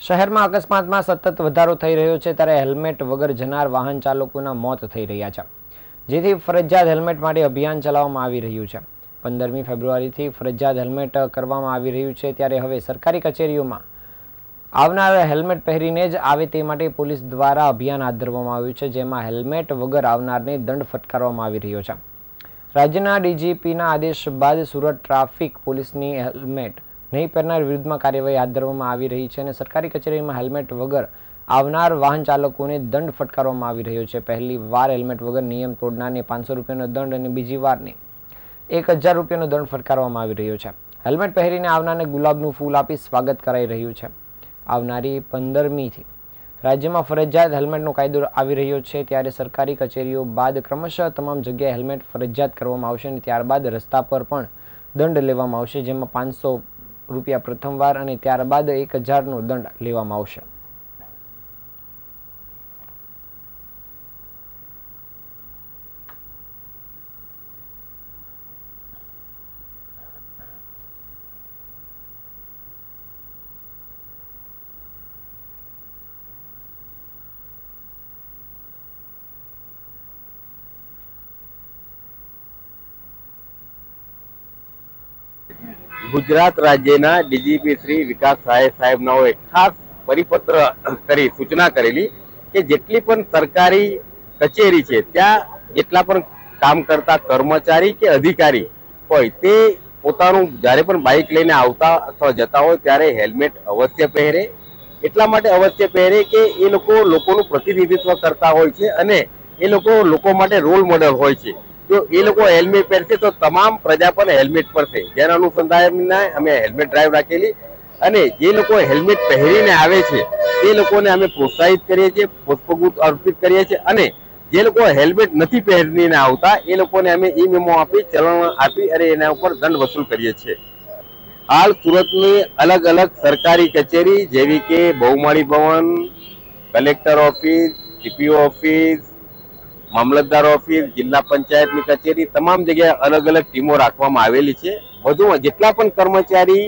શહેરમાં અકસ્માતમાં સતત વધારો થઈ રહ્યો છે ત્યારે હેલ્મેટ વગર જનાર વાહન ચાલકોના મોત થઈ રહ્યા છે, જેથી ફરજિયાત હેલ્મેટ માટે અભિયાન ચલાવવામાં આવી રહ્યું છે। 15મી ફેબ્રુઆરીથી ફરજિયાત હેલ્મેટ કરવામાં આવી રહ્યું છે ત્યારે હવે સરકારી કચેરીઓમાં આવનાર હેલ્મેટ પહેરીને જ આવે તે માટે પોલીસ દ્વારા અભિયાન હાથ ધરવામાં આવ્યું છે, જેમાં હેલ્મેટ વગર આવનારને દંડ ફટકારવામાં આવી રહ્યો છે। રાજ્યના ડીજીપીના આદેશ બાદ સુરત ટ્રાફિક પોલીસની હેલ્મેટ નહીં પહેરનાર વિરુદ્ધમાં કાર્યવાહી હાથ ધરવામાં આવી રહી છે અને સરકારી કચેરીમાં હેલ્મેટ વગર આવનાર વાહન ચાલકોને દંડ ફટકારવામાં આવી રહ્યો છે। પહેલી વાર હેલ્મેટ વગર નિયમ તોડનારને 500 રૂપિયાનો દંડ અને બીજી વારને 1000 રૂપિયાનો દંડ ફટકારવામાં આવી રહ્યો છે। હેલ્મેટ પહેરીને આવનારને ગુલાબનું ફૂલ આપી સ્વાગત કરાઈ રહ્યું છે। આવનારી 15મીથી રાજ્યમાં ફરજિયાત હેલ્મેટનો કાયદો આવી રહ્યો છે ત્યારે સરકારી કચેરીઓ બાદ ક્રમશઃ તમામ જગ્યાએ હેલ્મેટ ફરજિયાત કરવામાં આવશે અને ત્યારબાદ રસ્તા પર પણ દંડ લેવામાં આવશે, જેમાં 500 રૂપિયા પ્રથમવાર અને ત્યારબાદ 1000નો દંડ લેવામાં આવશે। ગુજરાત રાજ્યના ડીજીપી શ્રી વિકાસ સહાય સાહેબનાઓએ ખાસ પરિપત્ર કરી સૂચના કરેલી કે જેટલી પણ સરકારી કચેરી છે ત્યાં જેટલા પણ કામ કરતા કર્મચારી કે અધિકારી હોય તે પોતાનું જ્યારે પણ બાઇક લઈને આવતા અથવા જતા હોય ત્યારે હેલ્મેટ અવશ્ય પહેરે। એટલા માટે અવશ્ય પહેરે કે એ લોકોનું પ્રતિનિધિત્વ કરતા હોય છે અને એ લોકો માટે રોલ મોડેલ હોય છે। જો એ લોકો હેલ્મેટ પહેરશે તો તમામ પ્રજા પણ હેલ્મેટ પહેરશે, જેના અનુસંધાને અમે હેલ્મેટ ડ્રાઈવ રાખેલી અને જે લોકો હેલ્મેટ પહેરીને આવે છે તે લોકોને અમે પ્રોત્સાહિત કરીએ છીએ, પુષ્પગુચ્છ અર્પિત કરીએ છીએ અને જે લોકો હેલ્મેટ નથી પહેરીને આવતા એ લોકોને અમે ઈ મેમો આપી, ચલણ આપી અને એના ઉપર દંડ વસૂલ કરીએ છીએ। હાલ સુરતની અલગ અલગ સરકારી કચેરી જેવી કે બહુમાળી ભવન, કલેક્ટર ઓફિસ, ટીપીઓ ઓફિસ, મામલતદાર ઓફિસ, જિલ્લા પંચાયતની કચેરી તમામ જગ્યાએ અલગ અલગ ટીમો રાખવામાં આવેલી છે। વધુમાં જેટલા પણ કર્મચારી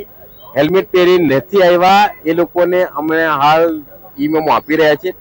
હેલ્મેટ પહેરી નથી આવ્યા એ લોકોને અમે હાલ ઈ મેમો આપી રહ્યા છીએ।